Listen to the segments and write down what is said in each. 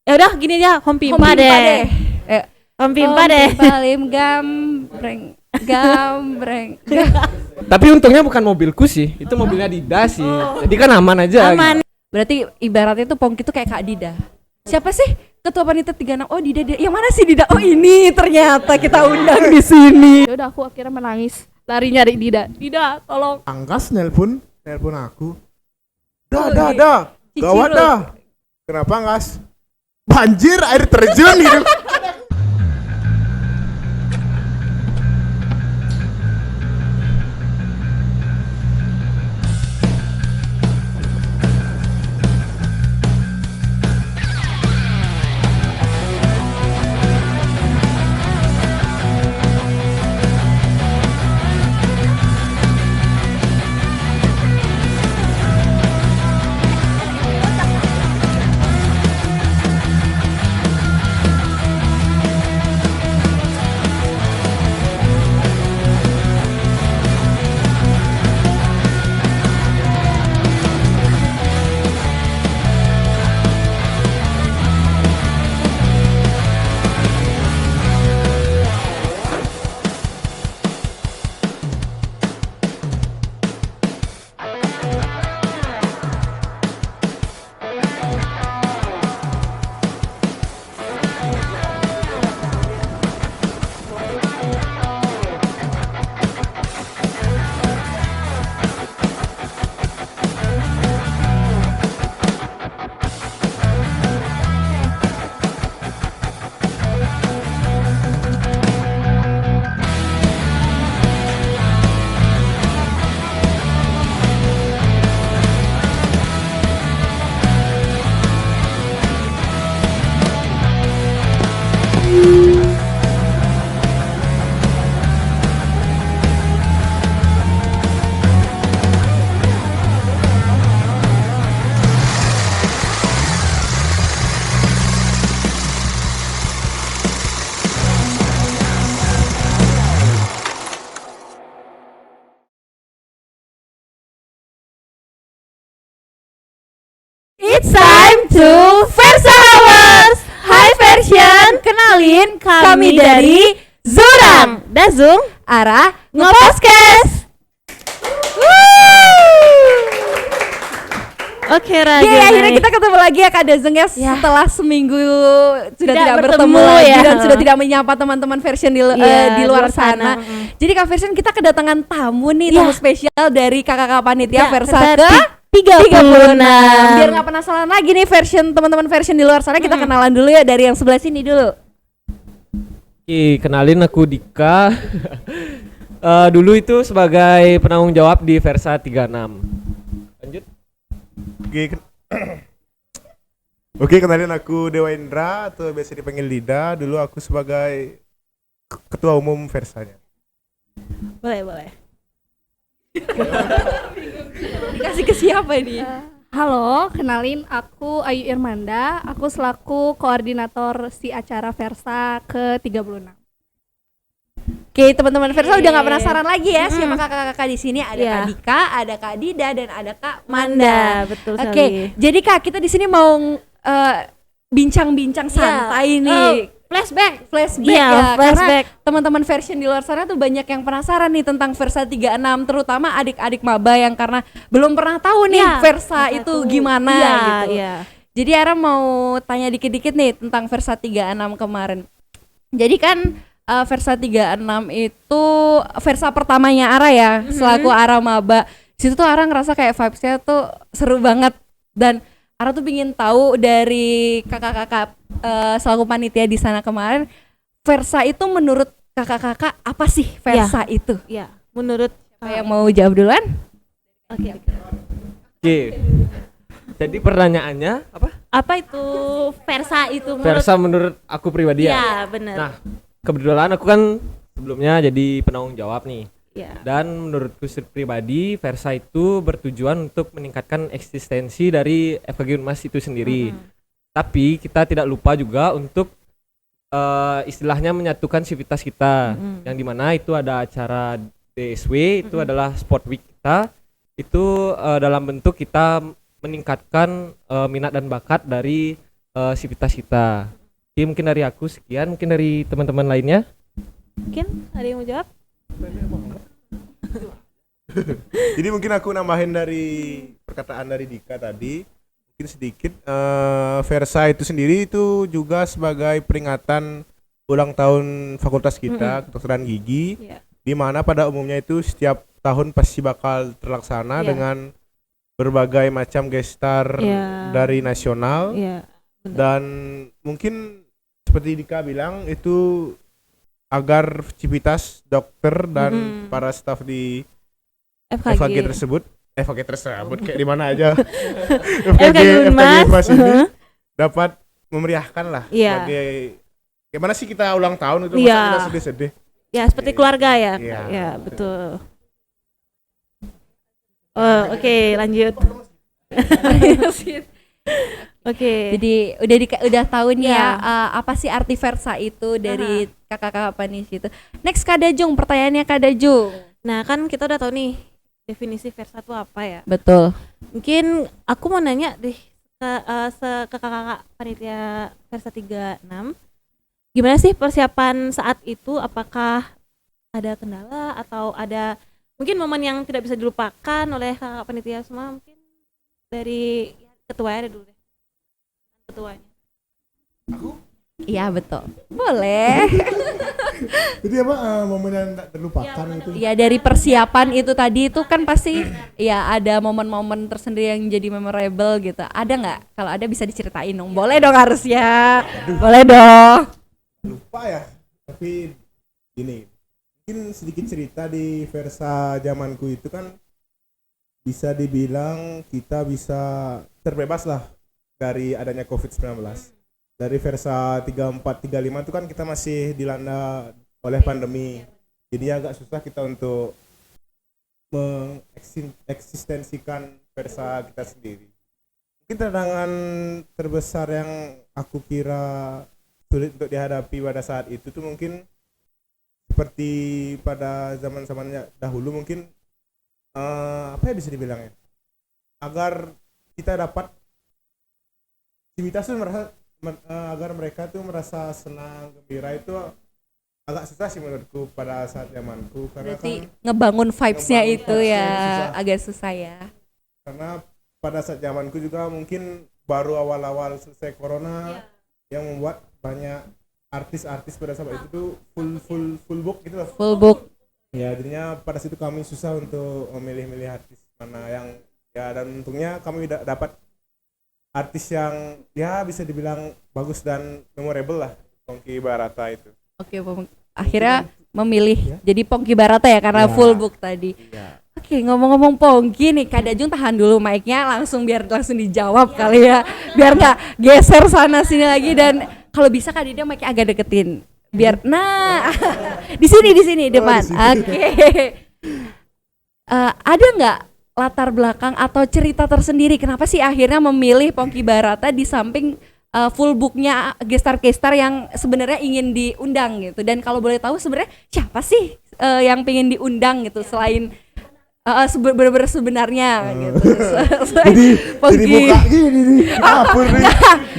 Ya udah gini ya, home pimpa Home pimpa deh. deh. Home pimpa deh. Palim gambreng. Tapi untungnya bukan mobilku sih, itu mobilnya Dida sih. Jadi kan aman aja. Aman. Gitu. Berarti ibaratnya tuh Pongki tuh kayak Kak Dida. Siapa sih ketua panitia 36? Oh Dida. Yang mana sih Dida? Oh ini ternyata kita undang di sini. Ya udah aku akhirnya menangis, lari nyari Dida. Dida, tolong. Anggas nelpon aku. Dah. Gawat dah. Kenapa Anggas? Banjir, air terjun gitu. It's time to Versa Hours. Hi Version, kenalin kami dari Zurang, Dazung, Ara Ngopodcast. Oke Raja. akhirnya kita ketemu lagi ya Kak Dazeng ya, setelah seminggu sudah tidak bertemu lagi ya. dan sudah tidak menyapa teman-teman Version di luar sana. Mm-mm. Jadi Kak Version kita kedatangan tamu nih, tamu spesial dari kakak-kakak panitia Versa Versa ke 36. Biar nggak penasaran lagi nih teman-teman Version di luar sana, kita kenalan dulu ya dari yang sebelah sini dulu. Oke, kenalin aku Dika. Dulu itu sebagai penanggung jawab di Versa 36. Lanjut. Oke, kenalin aku Dewa Indra atau biasa dipanggil Dida. Dulu aku sebagai ketua umum Versanya. Boleh. Dikasih ke siapa ini? Halo, kenalin aku Ayu Irmanda. Aku selaku koordinator si acara Versa ke-36. Oke, teman-teman Versa udah nggak penasaran lagi ya siapa kakak-kakak di sini? Ada Iya. Kak Dika, ada Kak Dida, dan ada Kak Manda. Manda, betul sekali. Oke, jadi Kak kita di sini mau bincang-bincang santai nih. Flashback. Iya, Ya, flashback. karena teman-teman Version di luar sana tuh banyak yang penasaran nih tentang Versa 36, terutama adik-adik maba yang karena belum pernah tahu nih Iya, Versa itu gimana gitu. Iya. Jadi Ara mau tanya dikit-dikit nih tentang Versa 36 kemarin. Jadi kan Versa 36 itu Versa pertamanya Ara ya, selaku Ara maba. Situ tuh Ara ngerasa kayak vibes-nya tuh seru banget, dan Ara tuh pingin tahu dari kakak-kakak selaku panitia di sana kemarin, Versa itu menurut kakak-kakak apa sih Versa itu? Iya, menurut Siapa yang mau jawab duluan? Oke. Oke. Jadi pertanyaannya apa? Apa itu Versa itu menurut? Versa menurut aku pribadi ya. Iya, benar. Nah, kebetulan aku kan sebelumnya jadi penanggung jawab nih. Iya. Dan menurutku pribadi Versa itu bertujuan untuk meningkatkan eksistensi dari FKG Unmas itu sendiri. Tapi kita tidak lupa juga untuk istilahnya menyatukan sivitas kita, yang dimana itu ada acara DSW, itu adalah Sport Week kita. Itu dalam bentuk kita meningkatkan minat dan bakat dari sivitas kita. Oke, mungkin dari aku sekian, mungkin dari teman-teman lainnya. Mungkin ada yang mau jawab? Jadi mungkin aku nambahin dari perkataan dari Dika tadi, mungkin sedikit Versa itu sendiri itu juga sebagai peringatan ulang tahun fakultas kita, kedokteran gigi, Iya. di mana pada umumnya itu setiap tahun pasti bakal terlaksana Iya. dengan berbagai macam gestar Iya. dari nasional. Iya. Benar. Dan mungkin seperti Dika bilang itu agar civitas dokter dan para staf di FKG tersebut kayak di mana aja FKG Unmas ini dapat memeriahkan lah Iya. sebagai gimana sih kita ulang tahun itu Iya. masa kita sedih-sedih. Ya seperti keluarga ya. Iya. Ya betul. Oh, oke, lanjut. Oke. Jadi udah tahu nih Iya. ya apa sih arti Versa itu dari kakak-kakak Panis itu. Next Kak Dajung, pertanyaannya Kak Dajung. Nah, kan kita udah tahu nih definisi Versa itu apa ya. Betul. Mungkin aku mau nanya deh ke kakak-kakak panitia Versa 36. Gimana sih persiapan saat itu? Apakah ada kendala atau ada mungkin momen yang tidak bisa dilupakan oleh kakak panitia semua? Mungkin dari ketuanya dulu deh. Ketuanya. Iya betul. Boleh. Jadi apa momen yang tak terlupakan itu? Ya dari persiapan itu tadi itu kan pasti ya ada momen-momen tersendiri yang jadi memorable gitu. Ada nggak? Kalau ada bisa diceritain dong. Boleh dong harusnya. Boleh dong. Lupa ya, tapi gini, mungkin sedikit cerita di Versa zamanku itu kan bisa dibilang kita bisa terbebas lah dari adanya COVID-19. Dari Versa 34, 35 itu kan kita masih dilanda oleh pandemi, jadi agak susah kita untuk mengeksistensikan Versa kita sendiri. Mungkin tantangan terbesar yang aku kira sulit untuk dihadapi pada saat itu tuh mungkin seperti pada zaman-zamannya dahulu mungkin apa ya bisa dibilang ya, agar kita dapat civitas tuh merasa agar mereka tuh merasa senang gembira itu agak susah sih menurutku pada saat zamanku, karena Berarti kan ngebangun vibes-nya ngebangun itu vibes-nya ya susah. agak susah ya. karena pada saat zamanku juga mungkin baru awal-awal selesai corona yang membuat banyak artis-artis pada saat itu tuh full book gitu loh. Full book. Ya jadinya pada situ kami susah untuk memilih-milih artis mana yang ya, dan untungnya kami dapat artis yang ya bisa dibilang bagus dan memorable lah, Pongki Barata itu. Oke, akhirnya memilih Ya. jadi Pongki Barata ya karena Ya. full book tadi. Ya. Oke, ngomong-ngomong Pongki nih, Kak Dajung tahan dulu mic-nya biar langsung dijawab kali ya. Biar nggak geser sana sini lagi, dan kalau bisa Kak Dida mic-nya agak deketin. Biar di sini depan. di sini. Oke. Ada nggak latar belakang atau cerita tersendiri kenapa sih akhirnya memilih Pongki Barata di samping full booknya gestar-gestar yang sebenarnya ingin diundang gitu? Dan kalau boleh tahu sebenarnya siapa sih yang pengen diundang gitu selain bener-bener sebenarnya gitu. Jadi Pongki. buka gini nih, dapur nih,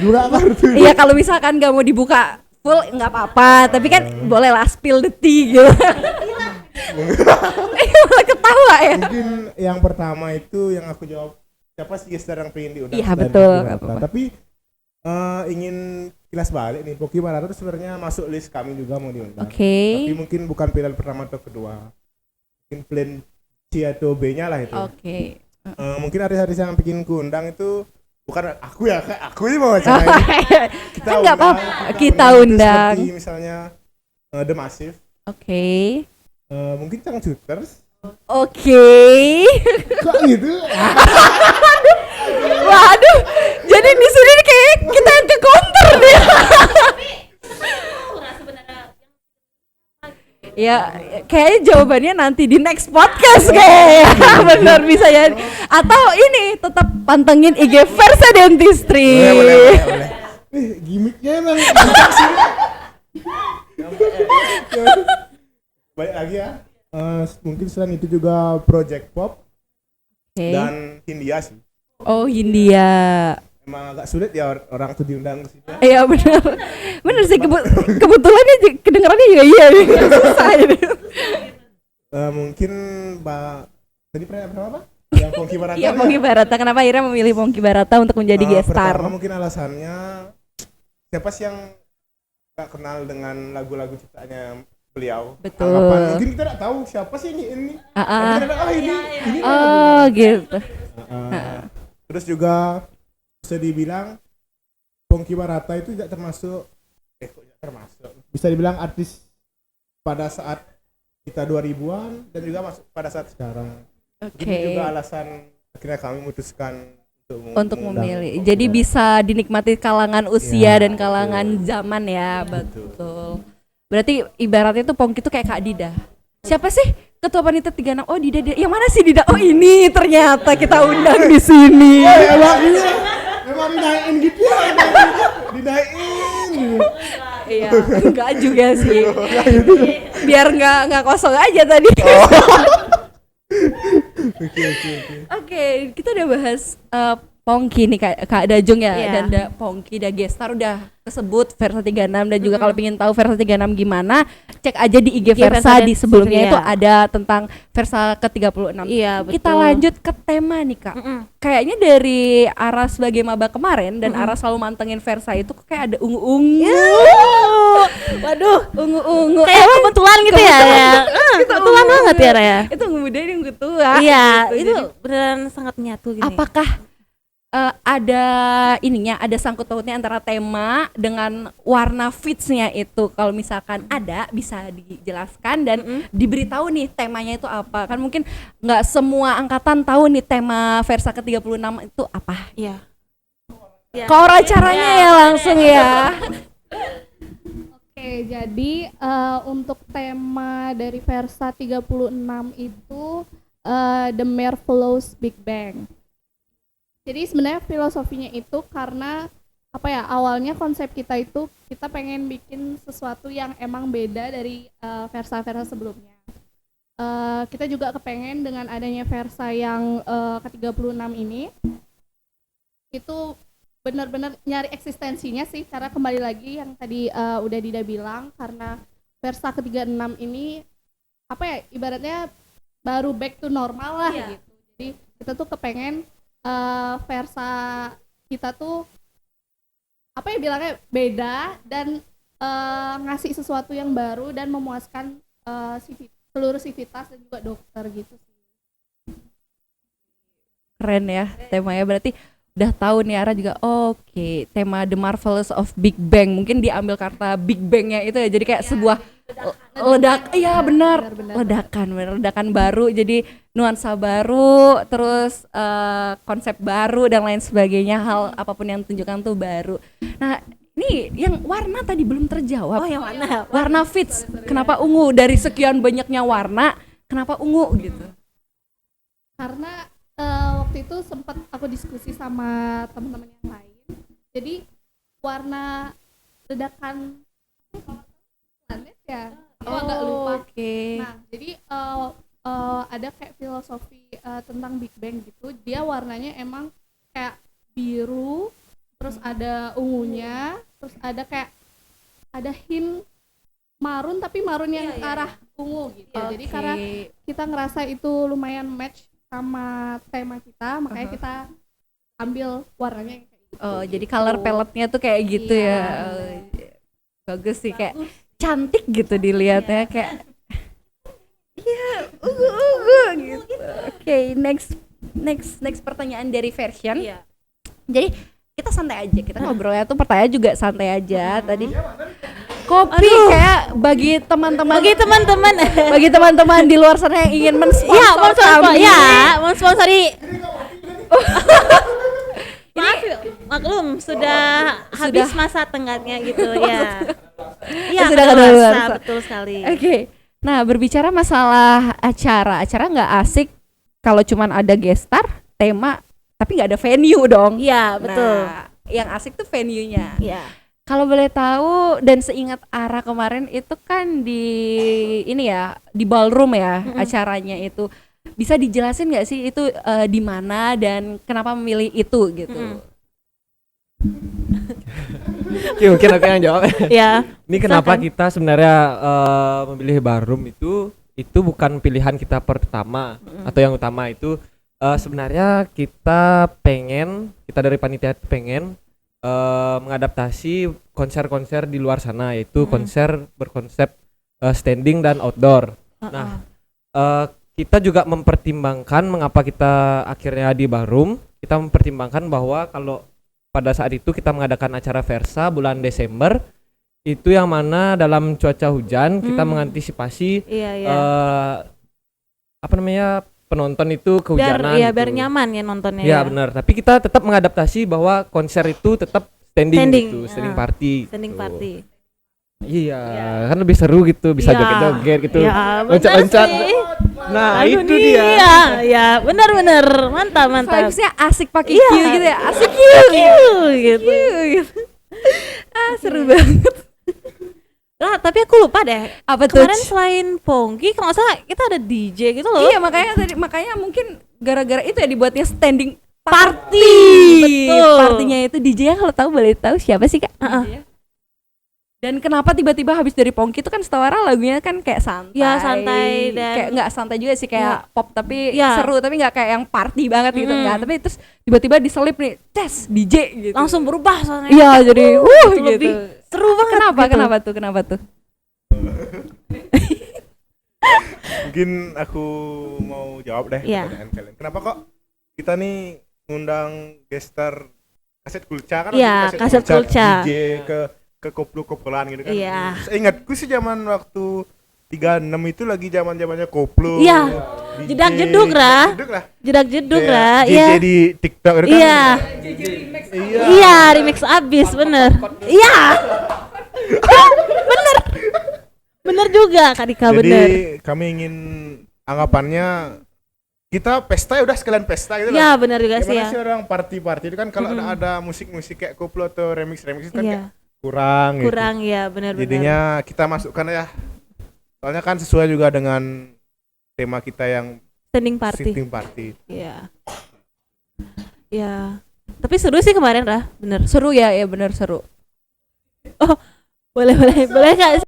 buka kartu. Iya, kalau misalkan nggak mau dibuka full nggak apa-apa, tapi kan boleh lah spill the tea gitu. Malah ketawa ya. Mungkin yang pertama itu yang aku jawab, siapa sih gestar yang pengen diundang? Iya, selain betul, Pongki nggak Barata? apa-apa. Tapi ingin kilas balik nih, Pongki Barata itu sebenarnya masuk list kami juga mau diundang. Oke. Tapi mungkin bukan pilihan pertama atau kedua. Mungkin plan C atau B-nya lah itu. Oke. Mungkin artis-artis yang bikin kuundang itu bukan aku ya, kayak aku ini mau wacana ini. Kita Kan nggak apa-apa, kita itu undang. seperti misalnya The Massive, Oke. mungkin Chang Shooters. Oke. Kok gitu? Waduh. Jadi di sini nih kayak kita yang ke counter nih. Ya, kayaknya jawabannya nanti di next podcast kayaknya. Bener bisa ya. Atau ini tetap pantengin IG Versa Dentistry. Boleh. Gimmicknya emang gimmick sih. Baik lagi ya. Mungkin selain itu juga Project Pop Oke. dan Hindia sih. Oh, Hindia. emang agak sulit ya orang tuh diundang ke sini. Iya benar. Benar sih kebetulan ini kedengarannya juga iya nih. Susah ini. Mungkin tadi pertanyaan apa? Yang Pongki Barata. Iya Pongki Barata. Kenapa akhirnya memilih Pongki Barata untuk menjadi guest star? Pertama mungkin alasannya siapa sih yang gak kenal dengan lagu-lagu ciptaannya beliau? Betul. Mungkin kita tidak tahu siapa sih ini. Ah. Ini Oh gitu. Terus juga bisa dibilang Pongki Barata itu tidak termasuk bisa dibilang artis pada saat kita 2000-an dan juga masuk pada saat sekarang. Oke. Ini juga alasan akhirnya kami memutuskan Untuk memilih. Jadi bisa dinikmati kalangan usia dan kalangan zaman ya, betul. Berarti ibaratnya tuh Pongki tuh kayak Kak Dida. Siapa sih ketua panitia 36? Oh Dida. Yang mana sih Dida? Oh ini ternyata kita undang di sini. Emang dinaikin gitu ya, dinaikin. Iya, enggak juga sih. Biar enggak kosong aja tadi. Oke, kita udah bahas Pongki nih Kak Dajung ya. Iya. Dan Pongki dan gestar udah kesebut Versa 36 dan juga kalau pengen tahu Versa 36 gimana, cek aja di IG Versa di sebelumnya iya. itu ada tentang Versa ke-36. Iya, betul. Kita lanjut ke tema nih Kak. Kayaknya dari arah sebagai maba kemarin dan arah selalu mantengin Versa itu kayak ada ungu-ungu. Waduh, Ungu-ungu. kayak kebetulan gitu ya. Kebetulan banget ya Raya. Itu ungu muda dan ungu tua. Iya, gitu. itu Jadi, beneran sangat menyatu gini. apakah ada ininya, ada sangkut pautnya antara tema dengan warna fitsnya itu? Kalau misalkan ada, bisa dijelaskan dan diberitahu nih temanya itu apa? Kan mungkin nggak semua angkatan tahu nih tema Versa ke-36 itu apa. Iya. Ke orang caranya ya langsung ya. Oke, jadi untuk tema dari Versa 36 itu The Marvelous Big Bang. Jadi sebenarnya filosofinya itu karena apa ya, awalnya konsep kita itu kita pengen bikin sesuatu yang emang beda dari Versa-Versa sebelumnya. Kita juga kepengen dengan adanya Versa yang ke-36 ini itu benar-benar nyari eksistensinya sih, karena kembali lagi yang tadi udah Dida bilang, karena Versa ke-36 ini apa ya, ibaratnya baru back to normal lah gitu. Jadi kita tuh kepengen Versa kita tuh apa ya bilangnya, beda dan ngasih sesuatu yang baru dan memuaskan seluruh sivitas dan juga dokter gitu sih. Keren ya temanya, berarti udah tahu nih Ara juga. Oke, tema The Marvelous of Big Bang mungkin diambil kata Big Bang-nya itu ya, jadi kayak sebuah ledak, iya benar, ledakan baru, jadi nuansa baru, terus konsep baru dan lain sebagainya, hal apapun yang tunjukkan tuh baru. Nah ini yang warna tadi belum terjawab. Oh, yang mana? Warna fits, kenapa ungu? Dari sekian banyaknya warna, kenapa ungu gitu? Karena waktu itu sempat aku diskusi sama teman-teman yang lain. Jadi warna ledakan planet ya, aku agak lupa. Oke. Nah, jadi ada kayak filosofi tentang Big Bang gitu. Dia warnanya emang kayak biru, terus ada ungunya, terus ada kayak ada hint marun, tapi marun yang ke arah ungu gitu. Jadi karena kita ngerasa itu lumayan match sama tema kita, makanya kita ambil warnanya yang kayak gitu. Oh, jadi color palette-nya tuh kayak gitu ya. Bagus sih, kayak cantik gitu dilihatnya, kayak ungu gitu. Oke, next pertanyaan dari version. Iya. Jadi kita santai aja, kita ngobrolnya tuh pertanyaan juga santai aja. Tadi kopi kayak bagi teman-teman bagi teman-teman di luar sana yang ingin mensponsor kami. Mensponsori. Maklum sudah habis masa tenggatnya gitu ya. Iya, Sudah kadaluarsa, kadaluarsa. betul sekali. Oke. Nah, berbicara masalah acara nggak asik kalau cuman ada guest star, tema, tapi nggak ada venue dong. Iya, betul. Nah, yang asik tuh venue-nya. Iya. Kalau boleh tahu dan seingat Ara kemarin itu kan di ini ya, di ballroom ya acaranya itu. Bisa dijelasin nggak sih itu di mana dan kenapa memilih itu gitu? Oke, mungkin aku yang jawab. Ya. Ini kenapa Silakan. kita sebenarnya memilih Barum itu bukan pilihan kita pertama atau yang utama itu sebenarnya kita dari panitia pengen mengadaptasi konser-konser di luar sana, yaitu konser berkonsep standing dan outdoor. Nah, kita juga mempertimbangkan mengapa kita akhirnya di Barum. Kita mempertimbangkan bahwa kalau pada saat itu kita mengadakan acara Versa bulan Desember, itu yang mana dalam cuaca hujan kita mengantisipasi Iya, iya. penonton itu kehujanan. Biar gitu. nyaman ya nontonnya. Ya benar, tapi kita tetap mengadaptasi bahwa konser itu tetap standing gitu, standing party. Standing gitu. party. Iya, kan lebih seru gitu, bisa Iya. joget-joget gitu. Iya, benar Loncat-loncat. sih. Nah, Aduh, itu dia. Iya, ya, benar-benar. Mantap. Vibes-nya asik pakai Iya. Q gitu ya. Asik Q Gitu. gitu. Seru banget. Lah, tapi aku lupa deh. Apa tuh? Kemarin selain Pongki, kalau nggak salah kita ada DJ gitu loh. Iya, makanya mungkin gara-gara itu ya dibuatnya standing Party. Betul. Partinya itu DJ-nya kalau tahu boleh tahu siapa sih, Kak? DJ-nya? Dan kenapa tiba-tiba habis dari Pongki itu kan Setawara lagunya kan kayak santai. Ya, santai dan kayak nggak santai juga sih, kayak pop tapi Ya. seru, tapi nggak kayak yang party banget gitu nggak. Tapi terus tiba-tiba diselip nih, tes DJ gitu. langsung berubah soalnya. Iya, jadi Itu gitu. lebih seru banget. Kenapa? gitu. Kenapa tuh? Mungkin aku mau jawab deh Iya. pertanyaan kalian. Kenapa kok kita nih ngundang gestar kaset kulca kan? Iya, waktu kaset kulca. DJ ke koplo-koploan gitu kan. Iya. Seingatku sih zaman waktu 36 itu lagi zaman-zamannya koplo. Iya. DJ, Jedak-jeduk lah. jedak-jeduk lah. Jedak-jeduk Kayak lah. DJ Iya. di TikTok gitu kan. Iya. Iya. Iya, remix abis bener. Iya. Bener. Bener juga Kak Dika, Jadi bener. kami ingin anggapannya kita pesta ya udah sekalian pesta gitu Iya, lah. bener juga sih Gimana ya. sih orang party-party itu kan kalau ada musik-musik kayak koplo atau remix-remix itu kan Iya. kayak kurang gitu. Kurang ya, bener-bener. Jadinya kita masukkan ya. Soalnya kan sesuai juga dengan tema kita yang Standing party. sitting party. Iya. Iya. Tapi seru sih kemarin lah, bener. Seru ya, bener seru. Boleh Kak.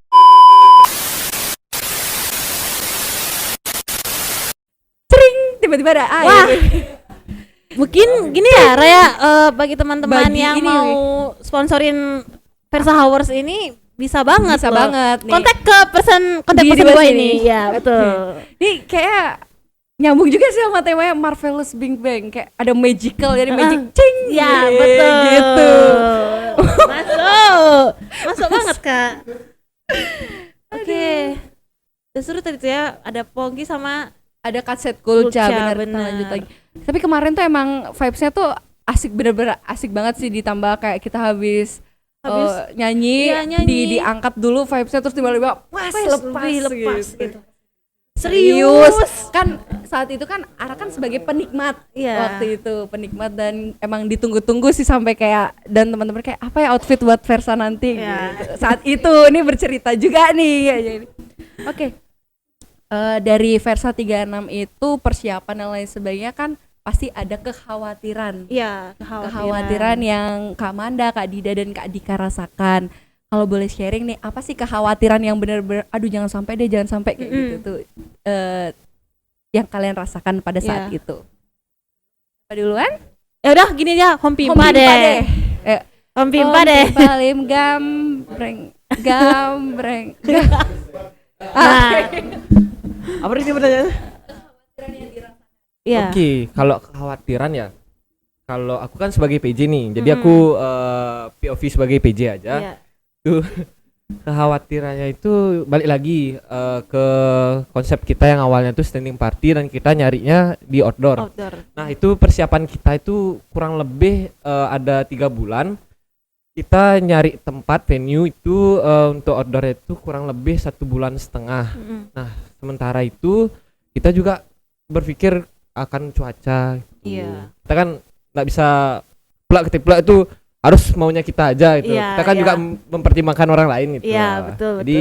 Tiba-tiba ada air. Wah. Mungkin gini ya Raya, bagi teman-teman Bagi yang ini, mau sponsorin Versa Hours ini bisa banget Bisa loh. banget nih. Kontak ke kontak Di person bawah bawah ini. ini. Ya, betul. Ini kayak nyambung juga sih sama temanya Marvelous Big Bang, kayak ada magical jadi magic cing. Ya, betul. Gitu. Masuk banget, Kak. Oke. Dan seru tadi tuh ya, ada Pongki sama Ada kaset kulca, Kulca, bener. Kita bener. lanjut lagi. Tapi kemarin tuh emang vibes-nya tuh asik, bener-bener asik banget sih, ditambah kayak kita habis nyanyi, Iya, nyanyi. diangkat dulu vibes-nya terus tiba-tiba lepas gitu. Serius. Kan saat itu kan Ara kan sebagai penikmat. Iya. Waktu itu penikmat dan emang ditunggu-tunggu sih sampai kayak, dan teman-teman kayak apa ya outfit buat Versa nanti Iya. gitu. Saat itu ini bercerita juga nih ya, jadi. Oke. Dari Versa 36 itu persiapan dan lain sebagainya kan pasti ada kekhawatiran. Iya, Kekhawatiran yang Kak Manda, Kak Dida dan Kak Dika rasakan. Kalau boleh sharing nih, apa sih kekhawatiran yang benar-benar aduh jangan sampai kayak gitu tuh yang kalian rasakan pada saat itu. Apa duluan? Ya udah gini aja, home pimpa Home pimpa deh. Home pimpa Om deh. Palim gambreng. Nah, Apa ini pertanyaannya? iya. Oke, kalau kekhawatiran ya, kalau aku kan sebagai PJ nih, jadi aku POV sebagai PJ aja. Iya. Tuh kekhawatirannya itu balik lagi ke konsep kita yang awalnya tuh standing party dan kita nyarinya di outdoor. Outdoor. Nah itu persiapan kita itu kurang lebih ada 3 bulan. Kita nyari tempat venue itu untuk outdoor itu kurang lebih 1,5 bulan. Nah sementara itu kita juga berpikir akan cuaca gitu. Iya. Kita kan nggak bisa plak itu harus maunya kita aja gitu. Iya, Kita kan iya. juga mempertimbangkan orang lain gitu. Iya, lah. betul. Jadi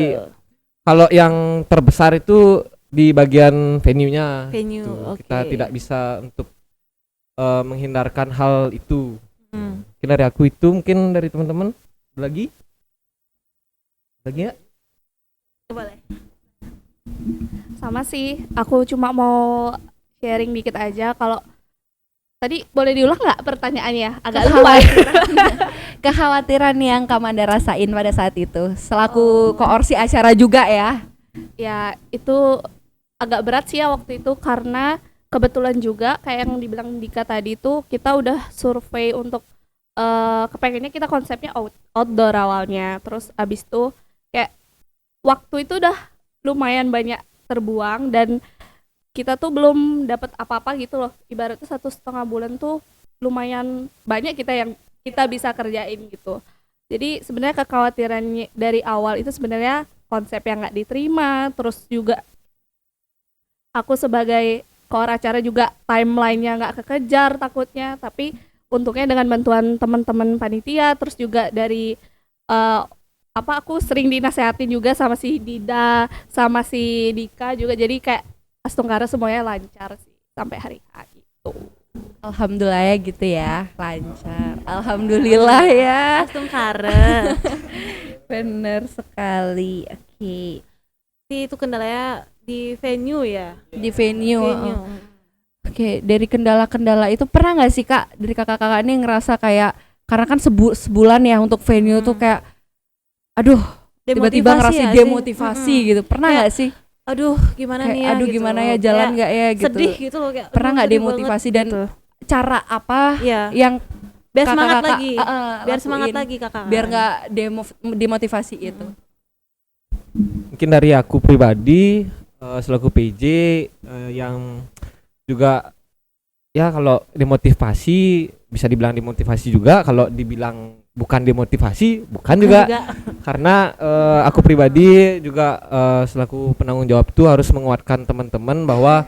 kalau yang terbesar itu di bagian venue-nya Venue, gitu. oke. Kita tidak bisa untuk menghindarkan hal itu. Mungkin dari aku itu, mungkin dari teman-teman lagi ya. Boleh. Sama sih, aku cuma mau sharing dikit aja. Kalau tadi boleh diulang nggak pertanyaannya? Agak lupa. Kekhawatiran yang Kak Manda rasain pada saat itu selaku koorsi acara juga ya. Ya itu agak berat sih ya waktu itu, karena kebetulan juga kayak yang dibilang Dika tadi itu, kita udah survei untuk kepengennya kita konsepnya outdoor awalnya. Terus abis itu kayak waktu itu udah lumayan banyak terbuang dan kita tuh belum dapat apa-apa gitu loh. Ibaratnya 1,5 bulan tuh lumayan banyak yang kita bisa kerjain gitu. Jadi sebenarnya kekhawatirannya dari awal itu sebenarnya konsep yang nggak diterima, terus juga aku sebagai koor acara juga timelinenya nggak kekejar takutnya. Tapi untungnya dengan bantuan teman-teman panitia, terus juga dari aku sering dinasehatin juga sama si Dida sama si Dika juga, jadi kayak astungkara semuanya lancar sih sampai hari H gitu. Alhamdulillah ya gitu ya, lancar. Alhamdulillah ya. Astungkara. Bener sekali. Oke. Itu kendalanya di venue ya. Di venue. Venue. Oke, dari kendala-kendala itu pernah nggak sih Kak dari kakak-kakak ini ngerasa kayak, karena kan sebulan ya untuk venue tuh kayak aduh tiba-tiba Demotivasi ngerasa ya sih? demotivasi gitu, pernah Kayak, nggak sih? Aduh gimana Kayak, nih ya aduh gitu gimana loh. ya, jalan Kayak nggak ya gitu. sedih gitu loh, kayak Pernah aduh, nggak sedih demotivasi banget dan gitu. cara apa Iya, yang biar semangat kakak-kakak, lagi, biar semangat lakuin lagi kakak, biar nggak demotivasi itu? Mungkin dari aku pribadi selaku PJ yang juga ya, kalau demotivasi bisa dibilang demotivasi juga, kalau dibilang bukan demotivasi bukan juga. Karena aku pribadi juga selaku penanggung jawab tuh harus menguatkan teman-teman bahwa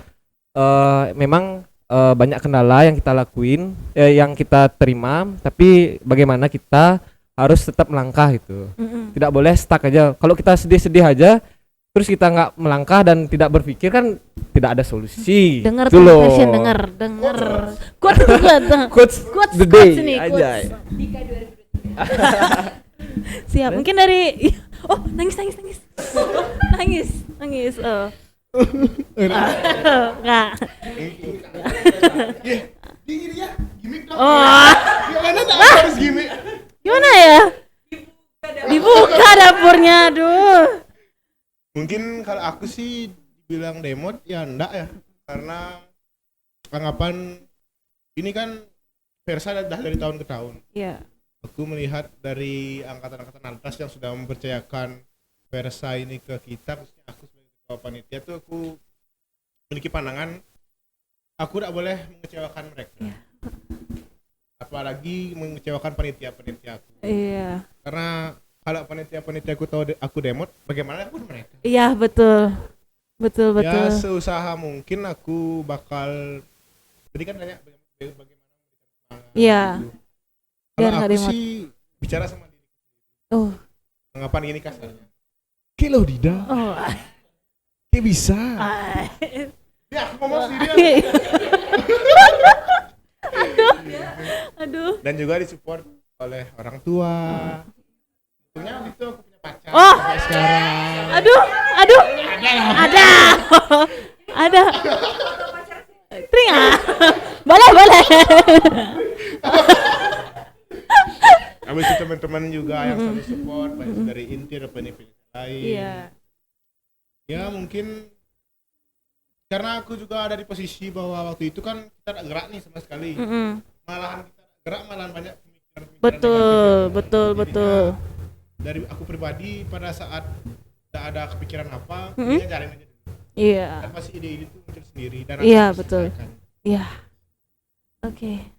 memang banyak kendala yang kita lakuin, yang kita terima, tapi bagaimana kita harus tetap melangkah gitu. Tidak boleh stuck aja. Kalau kita sedih-sedih aja terus kita nggak melangkah dan tidak berpikir, kan tidak ada solusi. Dengar Itu tuh loh. passion, dengar. Quotes Quotes the day nih, aja. Siap. Mungkin dari nangis. Nangis. Enggak. Gini ya, gimmick dong. Oh, Gimana tak harus gimmick? gimana ya? Dibuka dapurnya, aduh. Mungkin kalau aku sih bilang demot ya enggak ya, karena anggapan ini kan Versa dah dari tahun ke tahun. Iya. Aku melihat dari angkatan-angkatan atas yang sudah mempercayakan Versa ini ke kita, khususnya aku sebagai ketua panitia tuh, aku memiliki pandangan aku tidak boleh mengecewakan mereka. Iya. Apalagi mengecewakan panitia-panitia aku. Iya. Karena kalau panitia-panitia aku tahu aku demot, bagaimana pun mereka. Iya, betul. Ya seusaha mungkin aku bakal berikan banyak bagaimana memberikan Iya. gitu. Biar Kalau nggak aku demot. sih bicara sama diri. Oh. Anggapan gini kasarnya. Kilo Dida, Oh. kayak bisa. Ah. Ya aku ngomong sendiri. Aduh. Dan juga disupport oleh orang tua. Untungnya itu aku punya pacar Oh. sampai sekarang. Aduh. Ada. Tringa. Boleh. Habis itu teman-teman juga yang selalu support, baik itu dari inti ataupun event lain. Iya. Ya mungkin karena aku juga ada di posisi bahwa waktu itu kan kita tidak gerak nih sama sekali. Malahan kita gerak, malahan banyak pemikiran-pemikiran Betul. Jadinya, dari aku pribadi pada saat tidak ada kepikiran apa, dia jalan aja dulu. Iya. Dan pasti ide-ide itu muncul sendiri dan Iya, aku betul. selesaikan. Iya. Oke.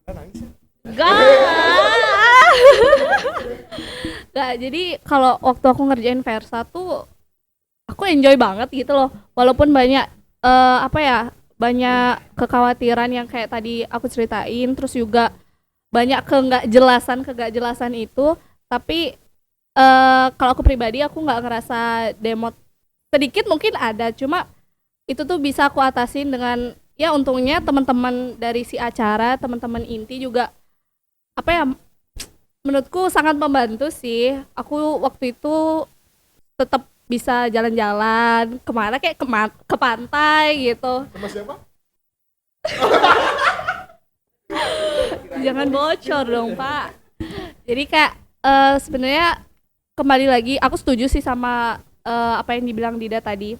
Ada nangis ya? Gak, jadi kalau waktu aku ngerjain Versa tuh aku enjoy banget gitu loh. Walaupun banyak banyak kekhawatiran yang kayak tadi aku ceritain, terus juga banyak kegak jelasan itu, tapi kalau aku pribadi aku nggak ngerasa demot. Sedikit mungkin ada, cuma itu tuh bisa aku atasin dengan ya untungnya teman-teman dari si acara, teman-teman inti juga apa ya, menurutku sangat membantu sih. Aku waktu itu tetap bisa jalan-jalan kemana, kayak ke pantai gitu. Sama siapa? Jangan bocor dong Pak. Jadi kayak sebenarnya kembali lagi aku setuju sih sama apa yang dibilang Dida tadi.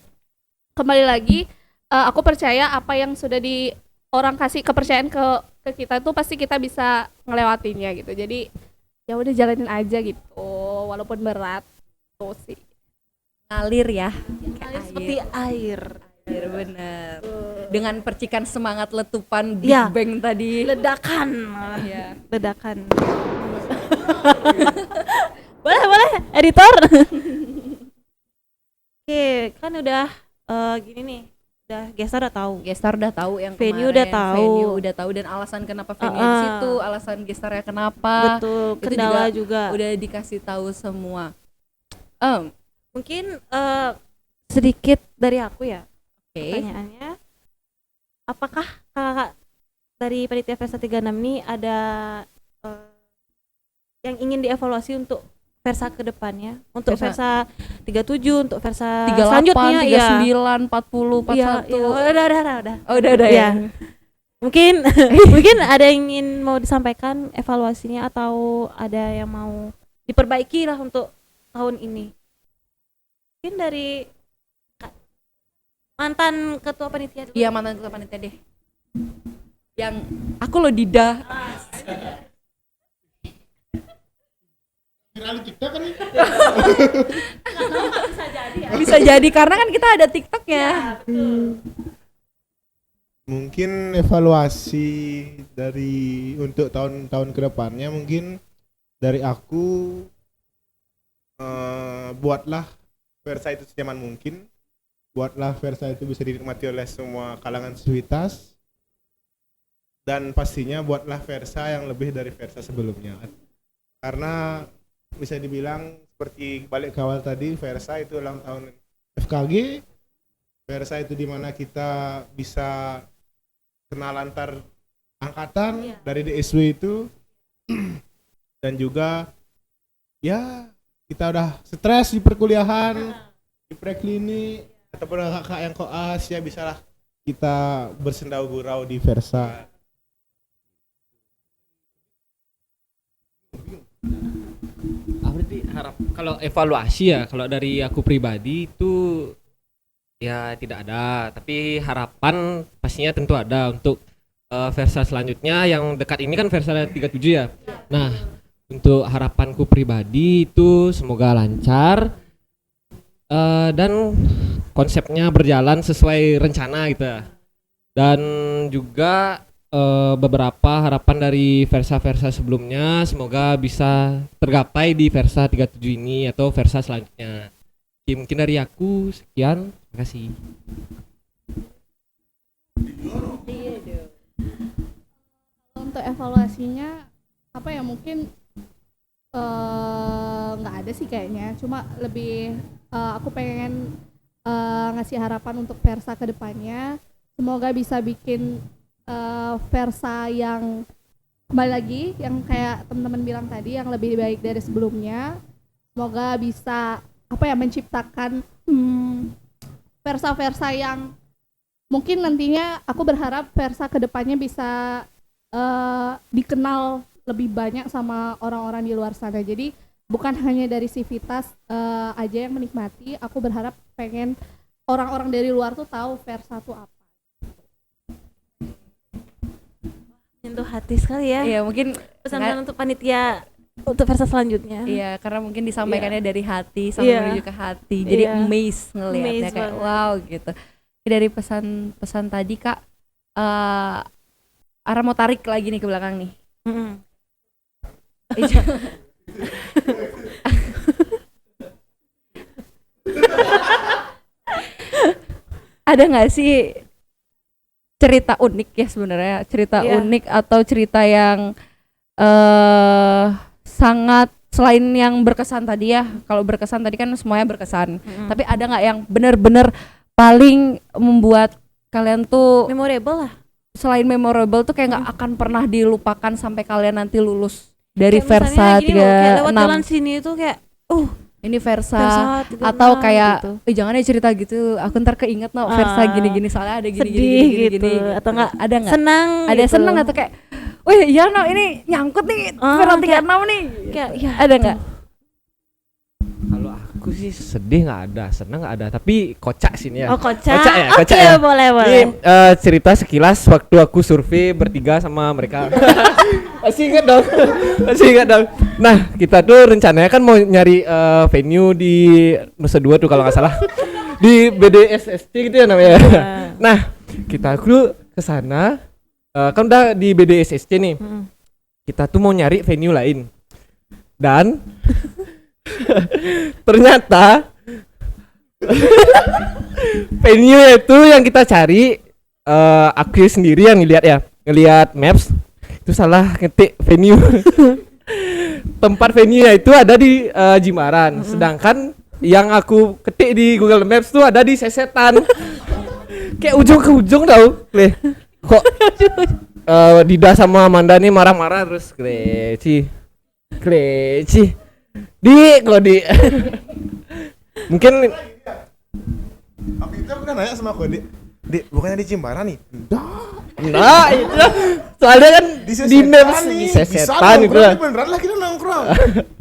Kembali lagi aku percaya apa yang sudah di orang kasih kepercayaan ke kita tuh pasti kita bisa ngelewatinya gitu. Jadi ya udah jalanin aja gitu walaupun berat tuh sih. Ngalir ya. Mengalir seperti air. Air bener. Dengan percikan semangat letupan Big Ya. Bang tadi. Ledakan. Iya. Ledakan. boleh editor. Oke, kan udah gini nih. Udah gestar udah tahu. Gestar udah tahu yang Venue kemarin, udah tahu. venue udah tahu dan alasan kenapa venue di situ, alasan gestarnya kenapa. Betul, Itu kendala juga. Udah dikasih tahu semua. Mungkin sedikit dari aku ya. Oke. Pertanyaannya, apakah kakak dari panitia Versa 36 ini ada yang ingin dievaluasi untuk Versa ke depannya? Untuk Versa 37, untuk Versa 38, selanjutnya 39, 40, 41. Iya, udah. Oh, udah ya. Mungkin mungkin ada yang ingin mau disampaikan evaluasinya atau ada yang mau diperbaiki lah untuk tahun ini. Mungkin dari mantan ketua panitia dulu. Iya, mantan ketua panitia deh. Yang aku loh Dida. Viral di TikTok kan ini? Bisa jadi karena kan kita ada TikToknya. Mungkin evaluasi dari untuk tahun-tahun kedepannya mungkin dari aku buatlah Versa itu senyaman mungkin, buatlah Versa itu bisa dinikmati oleh semua kalangan siswitas, dan pastinya buatlah Versa yang lebih dari Versa sebelumnya, karena bisa dibilang seperti balik ke awal tadi, Versa itu ulang tahun FKG, Versa itu dimana kita bisa kenal antar angkatan dari DSW itu dan juga ya kita udah stres di perkuliahan, di preklinik ataupun kakak yang koas, ya bisalah kita bersendau gurau di Versa. Berarti kalau evaluasi ya, kalau dari aku pribadi itu ya tidak ada, tapi harapan pastinya tentu ada untuk Versa selanjutnya. Yang dekat ini kan Versa 37 ya. Nah, untuk harapanku pribadi itu semoga lancar dan konsepnya berjalan sesuai rencana gitu ya. Dan juga beberapa harapan dari Versa-Versa sebelumnya semoga bisa tergapai di Versa 37 ini atau Versa selanjutnya. Oke, mungkin dari aku sekian, terima kasih. Untuk evaluasinya apa ya, mungkin nggak ada sih kayaknya, cuma lebih aku pengen ngasih harapan untuk Versa ke depannya, semoga bisa bikin Versa yang kembali lagi yang kayak teman-teman bilang tadi, yang lebih baik dari sebelumnya. Semoga bisa apa ya, menciptakan Versa-Versa yang mungkin nantinya aku berharap Versa ke depannya bisa dikenal lebih banyak sama orang-orang di luar sana. Jadi bukan hanya dari Civitas aja yang menikmati, aku berharap pengen orang-orang dari luar tuh tahu Versa tuh apa. Menyentuh hati sekali ya. Iya, mungkin Pesan untuk panitia untuk Versa selanjutnya. iya, karena mungkin disampaikannya dari hati sampai menuju ke hati. Jadi amazed ngelihatnya, Amazed kayak banget. wow gitu. Dari pesan-pesan tadi Kak, Ara mau tarik lagi nih ke belakang nih. Ada nggak sih cerita unik ya sebenarnya, cerita unik atau cerita yang sangat, selain yang berkesan tadi ya, kalau berkesan tadi kan semuanya berkesan, tapi ada nggak yang benar-benar paling membuat kalian tuh Memorable lah. selain memorable tuh kayak nggak akan pernah dilupakan sampai kalian nanti lulus dari Kayak misalnya Versa gini loh, kayak lewat jalan 36. sini itu kayak Ini Versa, Versa 36 atau kayak gitu. jangan ya cerita gitu, aku ntar keinget no Versa gini-gini soalnya ada gini-gini sedih gini, gitu, atau enggak ada nggak? senang Ada gitu. seneng atau kayak, wih iya no ini nyangkut nih Versa kayak- 36 nih. kayak ya Ada nggak? Kalau aku sih sedih nggak ada, senang nggak ada, tapi kocak sih ini ya. oh kocak. Kocak ya, Oke, kocak ya. boleh Ini cerita sekilas waktu aku survei bertiga sama mereka. Masih ingat dong? Masih ingat dong? Nah, kita tuh rencananya kan mau nyari venue di Nusa Dua tuh kalau nggak salah. Di BDSSC gitu ya namanya. Nah, kita tuh ke sana kan udah di BDSSC nih. Kita tuh mau nyari venue lain. Dan ternyata venue itu yang kita cari aku sendiri yang ngelihat maps itu salah ngetik venue. Tempat venue itu ada di Jimbaran, sedangkan yang aku ketik di Google Maps tuh ada di Sesetan. Kayak ujung ke ujung tau, Leh. Kok Dida sama Amanda nih marah-marah terus kleci. Di mungkin Aku itu aku udah nanya sama aku, Dik, bukannya di Jimbaran nih? nah itu soalnya kan di maps di Bisa Sesetan gitu nongkrong, lah. ini beneran lah kita nongkrong.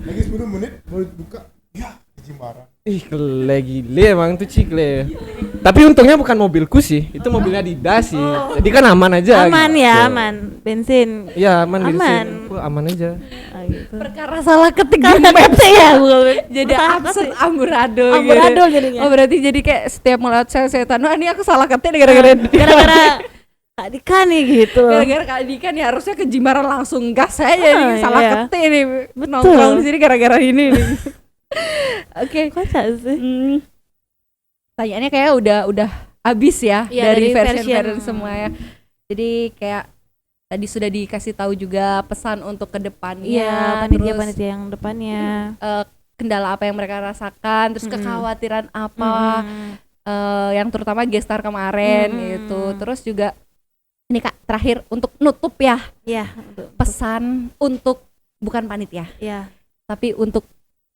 Lagi 10 menit mau buka, ya di Jimbaran. Ih, gile emang tuh cikle. Tapi untungnya bukan mobilku sih, itu mobilnya Dida sih. Jadi kan aman aja. aman gitu. ya, aman. Bensin. Iya, aman bensin. Aman. Aku aman aja. Gitu. Perkara salah ketik di Karena maps ya, bukan. jadi absurd amburadul Amburadul gitu. jadinya. Oh berarti jadi kayak setiap melewat Sesetan, wah ini aku salah ketik nih gara-gara Gara-gara Kak Dika nih gitu. gara-gara Kak Dika nih harusnya ke Jimbaran langsung gas saya jadi salah iya. ketik nih nongkrong di sini gara-gara ini nih. Oke. Kocak sih. Pertanyaannya kayak udah habis ya Iya, dari dari version version. semua ya. Jadi kayak tadi sudah dikasih tahu juga pesan untuk kedepannya, Iya, terus panitia-panitia yang depannya. kendala apa yang mereka rasakan, terus kekhawatiran apa yang terutama gestar kemarin gitu. Terus juga ini Kak terakhir untuk nutup ya, Iya, pesan untuk bukan panitia iya. tapi untuk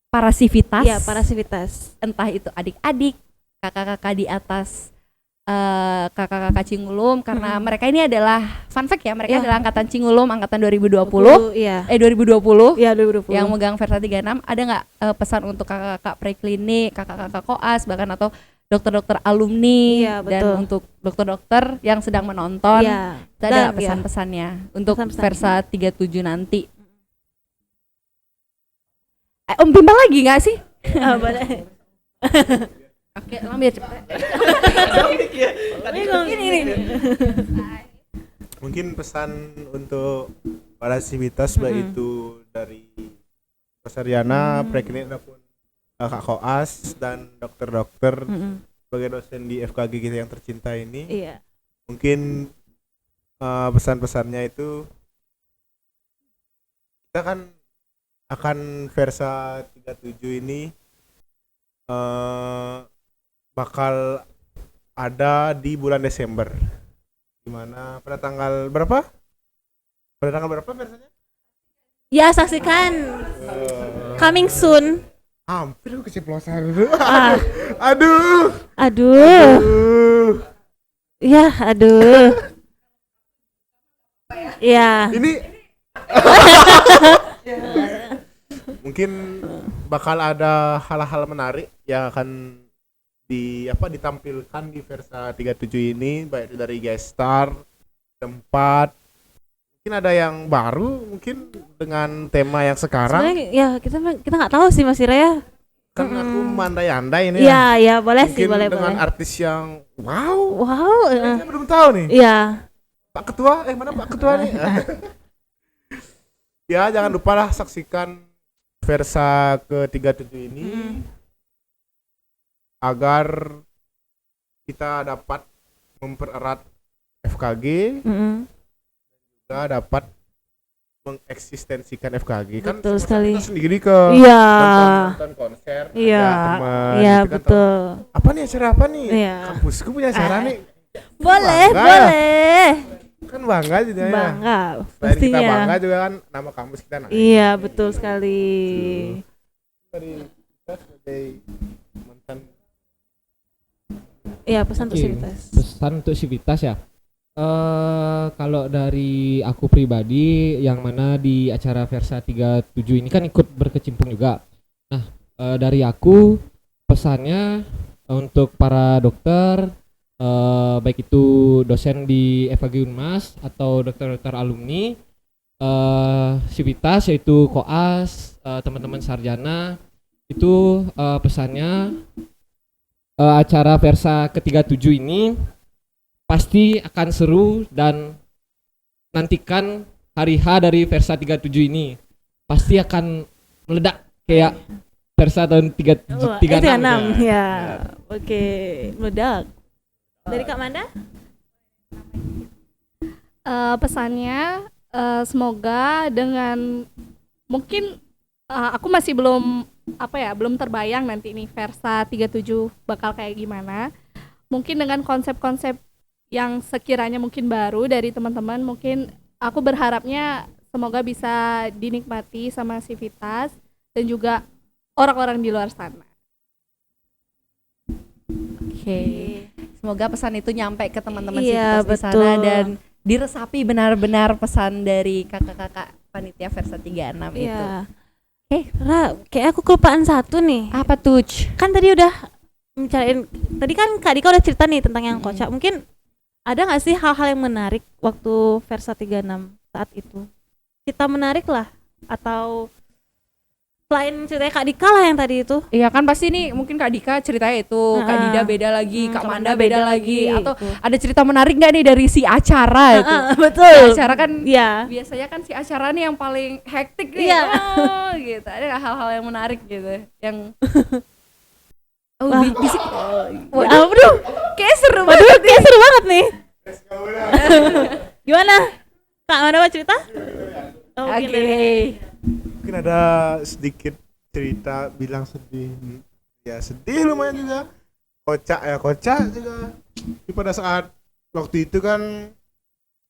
para sivitas, Iya, para sivitas. entah itu adik-adik, kakak-kakak di atas kakak-kakak Cingulum, karena mereka ini adalah fun fact ya, mereka Iya. adalah angkatan Cingulum angkatan 2020 Iya. 2020 Iya, 2020. yang megang Versa 36. Ada nggak pesan untuk kakak-kakak preklinik, kakak-kakak koas, bahkan atau dokter-dokter alumni, Iya, dan betul. untuk dokter-dokter yang sedang menonton, Iya. itu ada nggak Dan, pesan-pesannya untuk Pesan-pesan. Versa 37 nanti? Om Bimbang lagi nggak sih? Ah, boleh. Oke, lama ya cepet. Ini. Mungkin pesan untuk para sivitas baik itu dari Persariana, preklinik maupun Kak Koas dan dokter-dokter sebagai dosen di FKG kita yang tercinta ini. Iya. Mungkin pesan-pesannya itu kita kan akan Versa 37 ini bakal ada di bulan Desember, dimana pada tanggal berapa? Pada tanggal berapa Versanya? Ya, saksikan coming soon. Hampir aku keceplosan. Aduh. Aduh. Ya, aduh. Ya. Ini mungkin bakal ada hal-hal menarik yang akan ditampilkan di Versa 37 ini, baik itu dari guest star, tempat, mungkin ada yang baru mungkin dengan tema yang sekarang. Sebenarnya ya kita nggak tahu sih Mas Ira ya. Kan aku mandai-andai ini Iya, ya boleh mungkin sih, boleh dengan boleh. artis yang wow, Wow. saya belum tahu nih. Iya. Pak Ketua, mana Pak Ketua nih? Ya, jangan lupa lah saksikan Versa ke-37 ini agar kita dapat mempererat FKG, juga dapat mengeksistensikan FKG. Kan Betul semasa sekali. kita sendiri ke Iya. nonton konser, Iya. ada teman, Iya, gitu kan, betul. tahu, apa nih acara apa nih? Iya. Kampusku punya acara nih. Boleh, Bangga. boleh. Kan bangga jadinya. Bangga, Selain kita pastinya. bangga juga kan nama kampus kita naik. Iya, betul sekali. Dari kita sebagai mantan Iya, pesan untuk Oke, Civitas. pesan untuk Civitas ya. Kalau dari aku pribadi yang mana di acara Versa 37 ini kan ikut berkecimpung juga. Nah, dari aku pesannya untuk para dokter, baik itu dosen di FKG Unmas atau dokter-dokter alumni, Civitas yaitu koas, teman-teman sarjana, itu pesannya acara Versa ke-37 ini pasti akan seru, dan nantikan hari H dari Versa 37 ini pasti akan meledak kayak Versa tahun 36 36 gitu. ya. Oke, meledak. Dari Kak Manda? Pesannya semoga dengan mungkin aku masih belum belum terbayang nanti nih Versa 37 bakal kayak gimana. Mungkin dengan konsep-konsep yang sekiranya mungkin baru dari teman-teman, mungkin aku berharapnya semoga bisa dinikmati sama Civitas dan juga orang-orang di luar sana. Oke. Semoga pesan itu nyampe ke teman-teman Iya, Civitas di sana betul. dan diresapi benar-benar pesan dari kakak-kakak panitia Versa 36 itu. Iya. Oke. Ra, kayak aku kelupaan satu nih. Apa tuh? Ci? Kan tadi udah bicarain, tadi kan Kak Dika udah cerita nih tentang yang kocak. Mungkin ada nggak sih hal-hal yang menarik waktu Versa 36 saat itu? Cerita menarik lah, atau selain ceritanya Kak Dika lah yang tadi itu. Iya kan pasti nih mungkin Kak Dika ceritanya itu, Kak Heeh. Dida beda lagi, Kak Kak Manda Manda beda beda lagi, lagi, atau gitu. ada cerita menarik nggak nih dari si acara itu? Betul. Si acara kan Iya. biasanya kan si acara nih yang paling hektik nih. Iya. Oh, gitu. Ada nggak hal-hal yang menarik gitu yang Wah. bisik. Ya, aduh, Kayak seru waduh, banget. kayak seru banget nih. Gimana? Kak, mana mau cerita? Oh, Oke. mungkin dari- mungkin ada sedikit cerita bilang sedih. Ya sedih lumayan juga. Kocak juga. Tapi pada saat waktu itu kan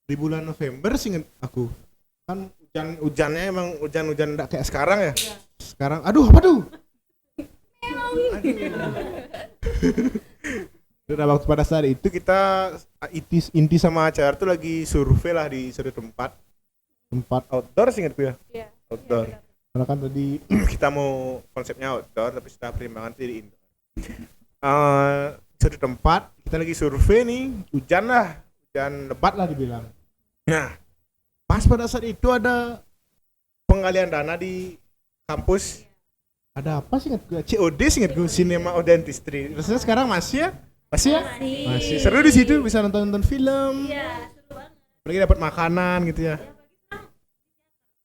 di bulan November sih inget aku. Kan hujannya emang hujan-hujan enggak kayak sekarang ya. Sekarang aduh apa tuh? Dan waktu pada saat itu kita inti sama acara tuh lagi survei lah di suatu tempat outdoor sih ingatku ya. Iya. Outdoor. Karena kan tadi kita mau konsepnya outdoor tapi setelah pertimbangan jadi indoor. Suatu tempat kita lagi survei nih, hujan lebat lah dibilang. Nah, pas pada saat itu ada penggalian dana di kampus. Ada apa sih ingat gue? COD sih ingat gue, Cinema of Dentistry. Terusnya sekarang masih ya? Masih ya? Masih. Seru di situ, bisa nonton film. Iya, seru banget. Apalagi dapat makanan gitu ya.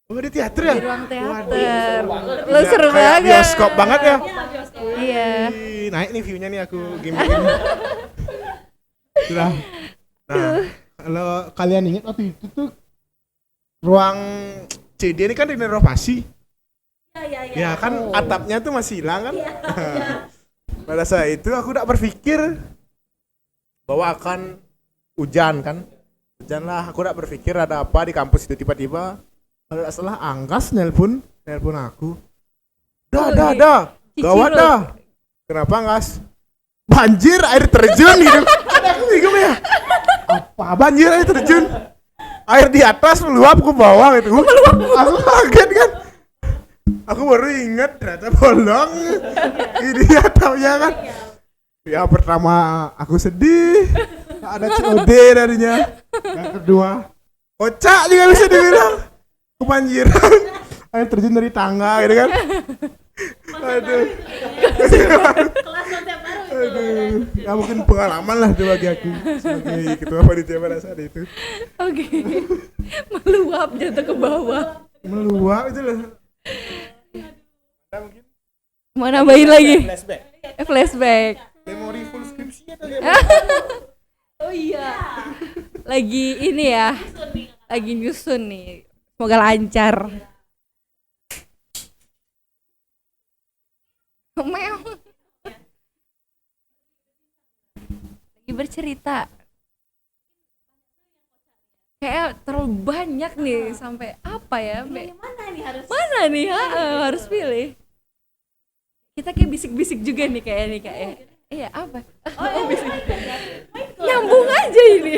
Oh, di teater ya? Di ruang Waduh. teater. Lu Ya, seru kayak banget. bioskop banget ya. Iya. Ih, naik nih view-nya nih aku gimmick. Sudah. Nah, kalau kalian ingat waktu itu tuh ruang CD ini kan direnovasi. Ya kan atapnya tuh masih hilang kan. Pada saat itu aku tak berpikir bahwa akan hujan kan. Hujan lah, aku tak berpikir ada apa di kampus itu. Tiba-tiba kalau tidak salah Anggas nelpon aku. Dah. Gawat dah. Kenapa Anggas? Banjir air terjun gitu. Aku bingung ya. Apa banjir air terjun? Air di atas meluap ke bawah gitu. Aku kaget kan. Aku baru ingat ternyata bolong. Ini atapnya kan. Ya pertama aku sedih. Tak ada COD darinya. Yang kedua kocak juga bisa dibilang. Kebanjiran. Air terjun dari tangga gitu kan. Aduh. Aduh. Ya mungkin pengalaman lah itu bagi aku sebagai ketua panitia pada saat itu. Oke. Meluap jatuh ke bawah. Meluap itu loh. Ada mungkin Mau nambahin lagi? flashback. Flashback. Memori full skripsi atau Oh iya. Lagi ini ya. Lagi nyusun nih. Semoga lancar. Meow. Lagi bercerita. kayak terlalu banyak nih sampai apa ya? Mana nih harus? Mana nih? Harus pilih. Kita kayak bisik-bisik juga nih kayak. Iya, apa? Oh, bisik. Nyambung aja ini.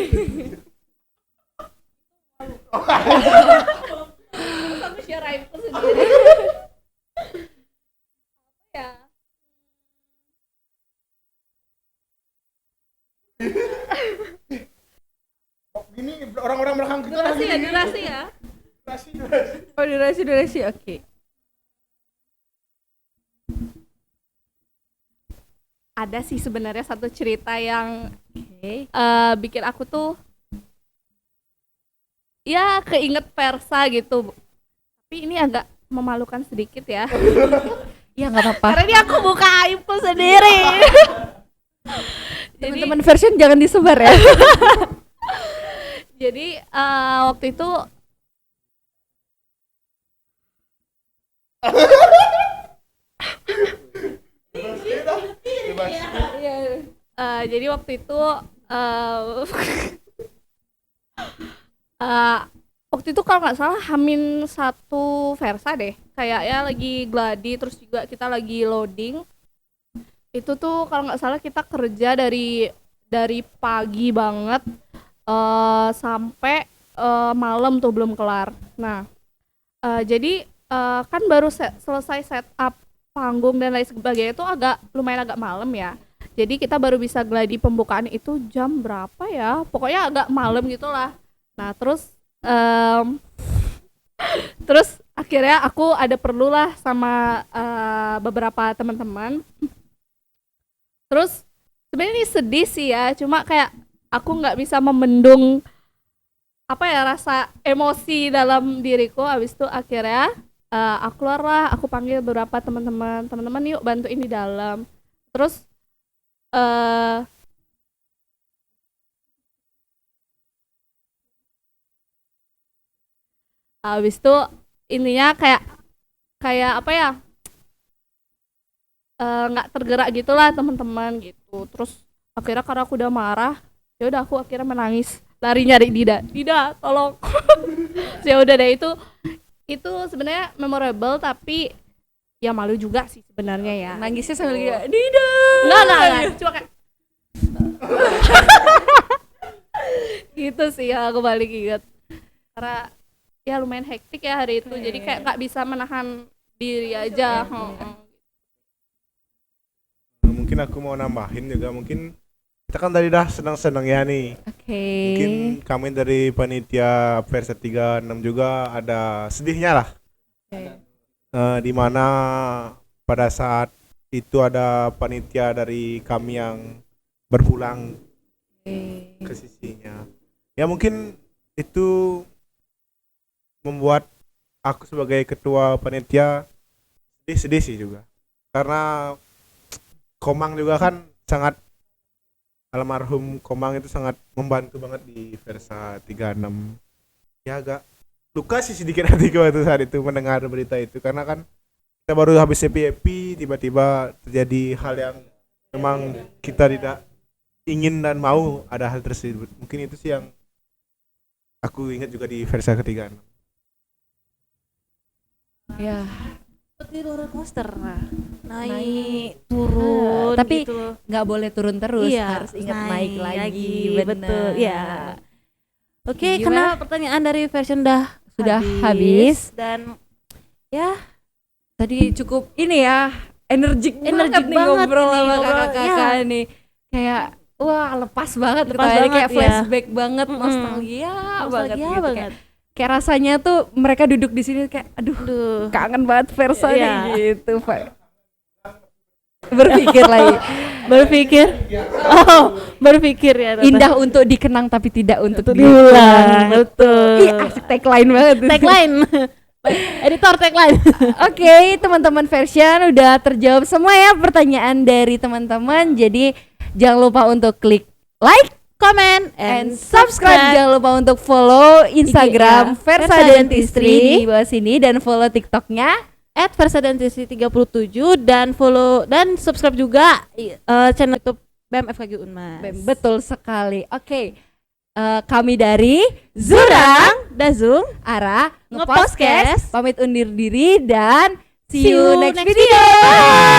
Aku share aibku sendiri. Ya. Gini orang-orang belakang kita Durasi ya, lagi durasi ya. Oh, durasi. Oke. Ada sih sebenarnya satu cerita yang bikin aku tuh ya keinget Versa gitu. Tapi ini agak memalukan sedikit ya. Ya nggak apa-apa. Karena ini aku buka aibku sendiri. Teman-teman version jangan disebar ya. Jadi waktu itu jadi waktu itu waktu itu kalau nggak salah H-1 Versa deh, kayaknya lagi gladi, terus juga kita lagi loading. Itu tuh kalau nggak salah kita kerja dari pagi banget sampai malam tuh belum kelar. Nah jadi kan baru selesai setup panggung dan lain sebagainya itu lumayan agak malam ya. Jadi kita baru bisa gladi pembukaan itu jam berapa ya? Pokoknya agak malam gitulah. Nah terus terus akhirnya aku ada perlu lah sama beberapa teman-teman. Terus sebenarnya ini sedih sih ya, cuma kayak aku nggak bisa membendung apa ya rasa emosi dalam diriku. Habis itu akhirnya aku keluar lah, aku panggil beberapa teman-teman yuk bantuin di dalam. Terus habis itu intinya kayak apa ya, nggak tergerak gitulah teman-teman gitu. Terus akhirnya karena aku udah marah, ya udah aku akhirnya menangis, lari nyari Dida tolong. Ya udah deh, itu sebenarnya memorable, tapi ya malu juga sih sebenarnya ya. Nangisnya sambil kayak Dida. Enggak, cuma kayak gitu sih ya, aku balik ingat karena ya lumayan hektik ya hari itu, jadi kayak nggak bisa menahan diri aja. Mungkin aku mau nambahin juga, mungkin kita kan tadi dah senang-senang ya nih. Mungkin kami dari panitia Versa 36 juga ada sedihnya lah. Di mana pada saat itu ada panitia dari kami yang berpulang ke sisinya. Ya mungkin itu membuat aku sebagai ketua panitia sedih sih juga. Karena Komang juga kan sangat, almarhum Komang itu sangat membantu banget di Versa 36. Ya agak luka sih sedikit hatiku waktu saat itu mendengar berita itu, karena kan kita baru habis happy, tiba-tiba terjadi hal yang memang kita tidak ingin dan mau ada hal tersebut. Mungkin itu sih yang aku ingat juga di Versa ketiga. Ya, Seperti roller coaster, naik turun tapi gitu. nggak boleh turun terus, Iya, harus ingat naik lagi. Bener. betul ya. Oke, Gimana? karena pertanyaan dari version Sudah habis. dan ya Tadi cukup ini ya, energik banget nih banget ngobrol ini, sama ngobrol, kakak-kakak ya. nih. Kayak wah, lepas banget Lepas ketawainnya, banget, kayak ya. flashback banget, Mm-mm. nostalgia banget nostalgia gitu. banget. Kayak rasanya tuh mereka duduk di sini kayak aduh, Aduh. kangen banget Versa Iya. nih gitu, Pak. Berpikir lagi. Berpikir ya. Tata. Indah untuk dikenang tapi tidak untuk diulang. diulang. Betul. Ih, asik tagline banget. Tagline. Editor tagline. Oke, teman-teman version udah terjawab semua ya pertanyaan dari teman-teman. Jadi jangan lupa untuk klik like, Comment and subscribe. Jangan lupa untuk follow Instagram IG-nya Versa Versa Dentistry di bawah sini dan follow TikToknya. @versadentistry37 dan follow dan subscribe juga channel YouTube BEM FKG Unmas. Betul sekali. Oke. kami dari Zurang, Dazung, Ara Ngepodcast. Ngepodcast pamit undur diri dan see See you you next next video. video. Bye.